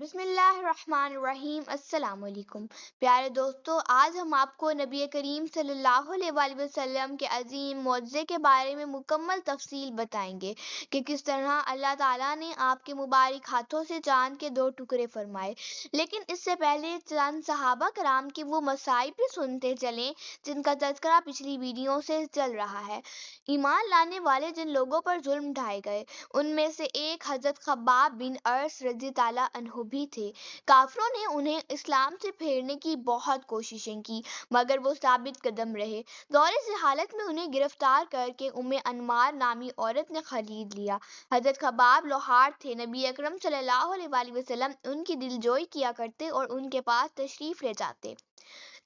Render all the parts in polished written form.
بسم اللہ الرحمن الرحیم۔ السلام علیکم پیارے دوستو، آج ہم آپ کو نبی کریم صلی اللہ علیہ وآلہ وسلم کے عظیم معجزے کے بارے میں مکمل تفصیل بتائیں گے کہ کس طرح اللہ تعالیٰ نے آپ کے مبارک ہاتھوں سے چاند کے 2 ٹکڑے فرمائے۔ لیکن اس سے پہلے چند صحابہ کرام کے وہ مصائب بھی سنتے چلیں جن کا تذکرہ پچھلی ویڈیو سے چل رہا ہے۔ ایمان لانے والے جن لوگوں پر ظلم ڈھائے گئے ان میں سے ایک حضرت خباب بن ارس رضی تعالیٰ عنہ بھی تھے۔ کافروں نے انہیں اسلام سے پھیرنے کی بہت کوششیں کی مگر وہ ثابت قدم رہے۔ دور سے حالت میں انہیں گرفتار کر کے انمار نامی عورت نے خرید لیا۔ حضرت خباب لوہار تھے۔ نبی اکرم صلی اللہ علیہ وآلہ وسلم ان کی دلجوئی کیا کرتے اور ان کے پاس تشریف لے جاتے۔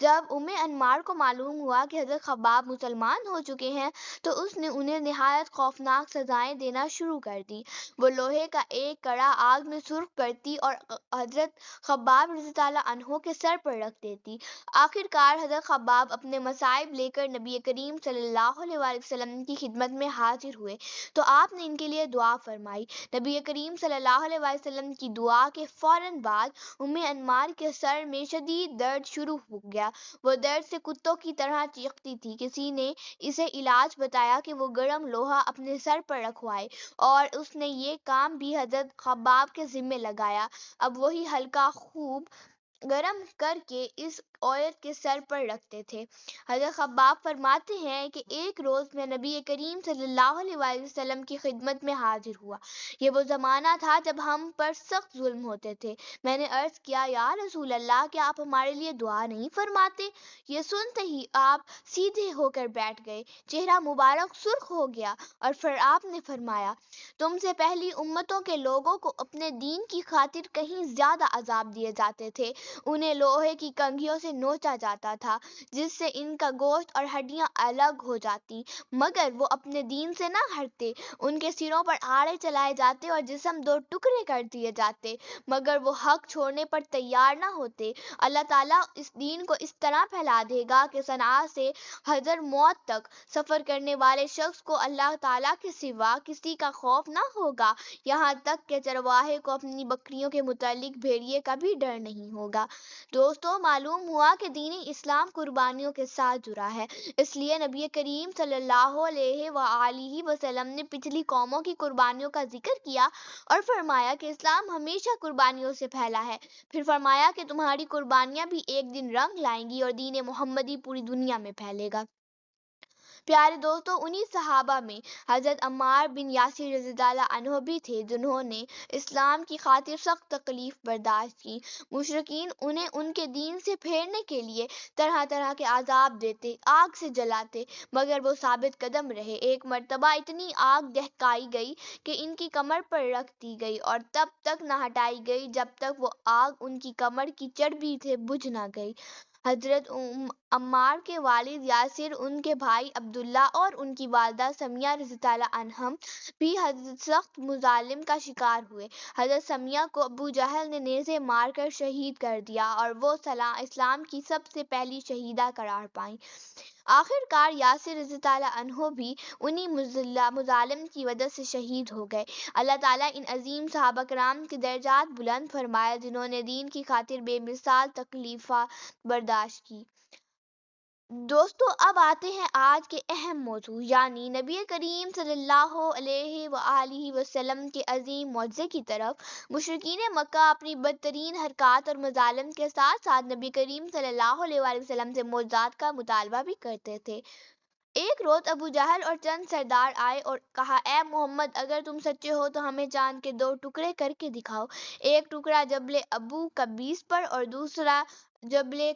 جب انمار کو معلوم ہوا کہ حضرت خباب مسلمان ہو چکے ہیں تو اس نے انہیں نہایت خوفناک سزائیں دینا شروع کر دی۔ وہ لوہے کا ایک کڑا آگ میں سرخ کرتی اور حضرت خباب رضی اللہ عنہ کے سر پر رکھ دیتی۔ آخر کار حضرت خباب اپنے مصائب لے کر نبی کریم صلی اللہ علیہ وآلہ وسلم کی خدمت میں حاضر ہوئے تو آپ نے ان کے لیے دعا فرمائی۔ نبی کریم صلی اللہ علیہ وآلہ وسلم کی دعا کے فوراً بعد انمار کے سر میں شدید درد شروع ہو گیا۔ وہ درد سے کتوں کی طرح چیختی تھی۔ کسی نے اسے علاج بتایا کہ وہ گرم لوہا اپنے سر پر رکھوائے اور اس نے یہ کام بھی حضرت خباب کے ذمے لگایا۔ اب وہی ہلکا خوب گرم کر کے اس عورت کے سر پر رکھتے تھے۔ حضرت خباب فرماتے ہیں کہ ایک روز میں نبی کریم صلی اللہ علیہ وآلہ وسلم کی خدمت میں حاضر ہوا۔ یہ وہ زمانہ تھا جب ہم پر سخت ظلم ہوتے تھے۔ میں نے عرض کیا، یا رسول اللہ، کیا آپ ہمارے لیے دعا نہیں فرماتے؟ یہ سنتے ہی آپ سیدھے ہو کر بیٹھ گئے، چہرہ مبارک سرخ ہو گیا اور پھر آپ نے فرمایا، تم سے پہلی امتوں کے لوگوں کو اپنے دین کی خاطر کہیں زیادہ عذاب دیے جاتے تھے۔ انہیں لوہے کی کنگھیوں سے نوچا جاتا تھا جس سے ان کا گوشت اور ہڈیاں الگ ہو جاتی، مگر وہ اپنے دین سے نہ ہٹتے۔ ان کے سروں پر آڑے چلائے جاتے اور جسم 2 ٹکڑے کر دیے جاتے، مگر وہ حق چھوڑنے پر تیار نہ ہوتے۔ اللہ تعالیٰ اس دین کو اس طرح پھیلا دے گا کہ صنعاء سے حضر موت تک سفر کرنے والے شخص کو اللہ تعالیٰ کے سوا کسی کا خوف نہ ہوگا، یہاں تک کہ چرواہے کو اپنی بکریوں کے متعلق بھیڑیے کا بھی ڈر نہیں ہوگا۔ دوستو، معلوم ہوا کہ دین اسلام قربانیوں کے ساتھ جڑا ہے، اس لیے نبی کریم صلی اللہ علیہ وآلہ وسلم نے پچھلی قوموں کی قربانیوں کا ذکر کیا اور فرمایا کہ اسلام ہمیشہ قربانیوں سے پھیلا ہے۔ پھر فرمایا کہ تمہاری قربانیاں بھی ایک دن رنگ لائیں گی اور دین محمدی پوری دنیا میں پھیلے گا۔ پیارے دوستو، انہی صحابہ میں حضرت عمار بن یاسر رضی اللہ عنہ بھی تھے جنہوں نے اسلام کی خاطر سخت تکلیف برداشت کی۔ مشرکین انہیں ان کے دین سے پھیرنے کے لیے طرح طرح کے عذاب دیتے، آگ سے جلاتے، مگر وہ ثابت قدم رہے۔ ایک مرتبہ اتنی آگ دہکائی گئی کہ ان کی کمر پر رکھ دی گئی اور تب تک نہ ہٹائی گئی جب تک وہ آگ ان کی کمر کی چربی سے بجھ نہ گئی۔ حضرت عمار کے والد یاسر، ان کے بھائی عبداللہ اور ان کی والدہ سمیہ رضی اللہ عنہم بھی سخت مظالم کا شکار ہوئے۔ حضرت سمیہ کو ابو جہل نے نیزے مار کر شہید کر دیا اور وہ اسلام کی سب سے پہلی شہیدہ قرار پائیں۔ آخر کار یاسر رضی اللہ عنہ بھی انہی مظالم کی وجہ سے شہید ہو گئے۔ اللہ تعالیٰ ان عظیم صحابہ کرام کے درجات بلند فرمائے جنہوں نے دین کی خاطر بے مثال تکلیفات برداشت کی۔ دوستو، اب آتے ہیں آج کے اہم موضوع یعنی نبی کریم صلی اللہ علیہ وآلہ وسلم کے عظیم معجزے کی طرف۔ مشرکین مکہ اپنی بدترین حرکات اور مظالم کے ساتھ ساتھ نبی کریم صلی اللہ علیہ وآلہ وسلم سے معجزات کا مطالبہ بھی کرتے تھے۔ ایک روز ابو جہل اور چند سردار آئے اور کہا، اے محمد، اگر تم سچے ہو تو ہمیں چاند کے 2 ٹکڑے کر کے دکھاؤ، ایک ٹکڑا جبل ابو قبیس پر اور دوسرا جبل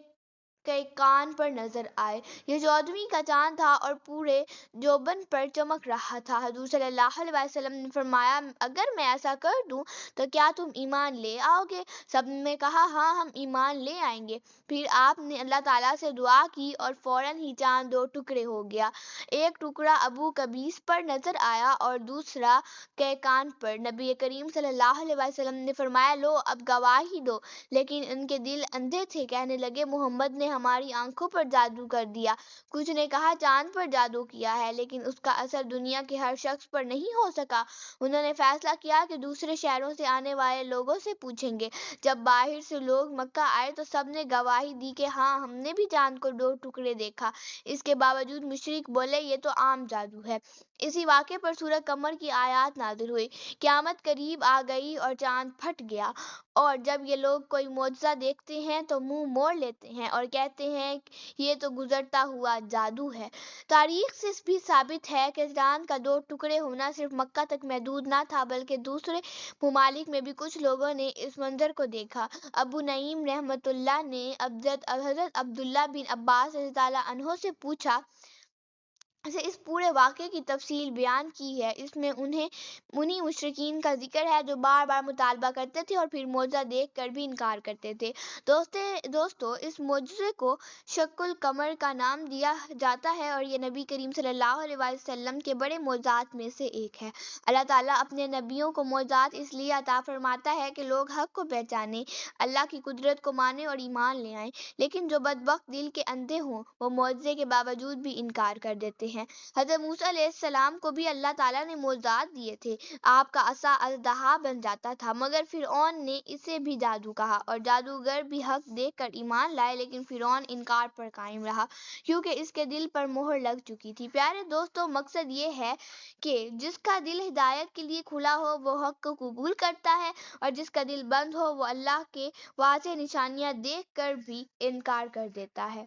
قیقان پر نظر آئے۔ یہ 14ویں کا چاند تھا اور پورے جوبن پر چمک رہا تھا۔ حضور صلی اللہ علیہ وسلم نے فرمایا، اگر میں ایسا کر دوں تو کیا تم ایمان لے آؤ گے؟ سب نے کہا، ہاں، ہم ایمان لے آئیں گے۔ پھر آپ نے اللہ تعالیٰ سے دعا کی اور فوراً ہی چاند 2 ٹکڑے ہو گیا۔ ایک ٹکڑا ابو قبیس پر نظر آیا اور دوسرا قیقان پر۔ نبی کریم صلی اللہ علیہ وسلم نے فرمایا، لو اب گواہی دو، لیکن ان کے دل اندھے تھے، کہنے لگے، محمد نے ہماری آنکھوں پر جادو کر دیا، کچھ نے کہا چاند پر جادو کیا ہے، لیکن اس کا اثر دنیا کے ہر شخص پر نہیں ہو سکا۔ انہوں نے فیصلہ کیا کہ دوسرے شہروں سے آنے والے لوگوں سے پوچھیں گے۔ جب باہر سے لوگ مکہ آئے تو سب نے گواہی دی کہ ہاں، ہم نے بھی چاند کو 2 ٹکڑے دیکھا۔ اس کے باوجود مشرک بولے یہ تو عام جادو ہے۔ اسی واقعے پر سورہ قمر کی آیات نازل ہوئی۔ قیامت قریب آ گئی اور چاند پھٹ گیا، اور جب یہ لوگ کوئی معجزہ دیکھتے ہیں تو منہ موڑ لیتے ہیں اور کہتے ہیں یہ تو گزرتا ہوا جادو ہے۔ تاریخ سے بھی ثابت ہے کہ چاند کا 2 ٹکڑے ہونا صرف مکہ تک محدود نہ تھا، بلکہ دوسرے ممالک میں بھی کچھ لوگوں نے اس منظر کو دیکھا۔ ابو نعیم رحمۃ اللہ نے حضرت عبداللہ بن عباس رضی اللہ عنہ سے پوچھا سے اس پورے واقعے کی تفصیل بیان کی ہے۔ اس میں انہی مشرکین کا ذکر ہے جو بار بار مطالبہ کرتے تھے اور پھر معجزہ دیکھ کر بھی انکار کرتے تھے۔ دوستو، اس معجزے کو شق القمر کا نام دیا جاتا ہے اور یہ نبی کریم صلی اللہ علیہ وآلہ وسلم کے بڑے معجزات میں سے ایک ہے۔ اللہ تعالیٰ اپنے نبیوں کو معجزات اس لیے عطا فرماتا ہے کہ لوگ حق کو پہچانیں، اللہ کی قدرت کو مانیں اور ایمان لے آئیں، لیکن جو بدبخت دل کے اندھے ہوں وہ معجزے کے باوجود بھی انکار کر دیتے ہیں۔ حضرت موسیٰ علیہ السلام کو بھی اللہ تعالیٰ نے معجزات دیے تھے۔ آپ کا عصا اژدہا بن جاتا تھا، مگر فرعون نے اسے بھی جادو کہا، اور جادوگر بھی حق دیکھ کر ایمان لائے، لیکن فرعون انکار پر قائم رہا کیونکہ اس کے دل پر مہر لگ چکی تھی۔ پیارے دوستو، مقصد یہ ہے کہ جس کا دل ہدایت کے لیے کھلا ہو وہ حق کو قبول کرتا ہے، اور جس کا دل بند ہو وہ اللہ کے واضح نشانیاں دیکھ کر بھی انکار کر دیتا ہے۔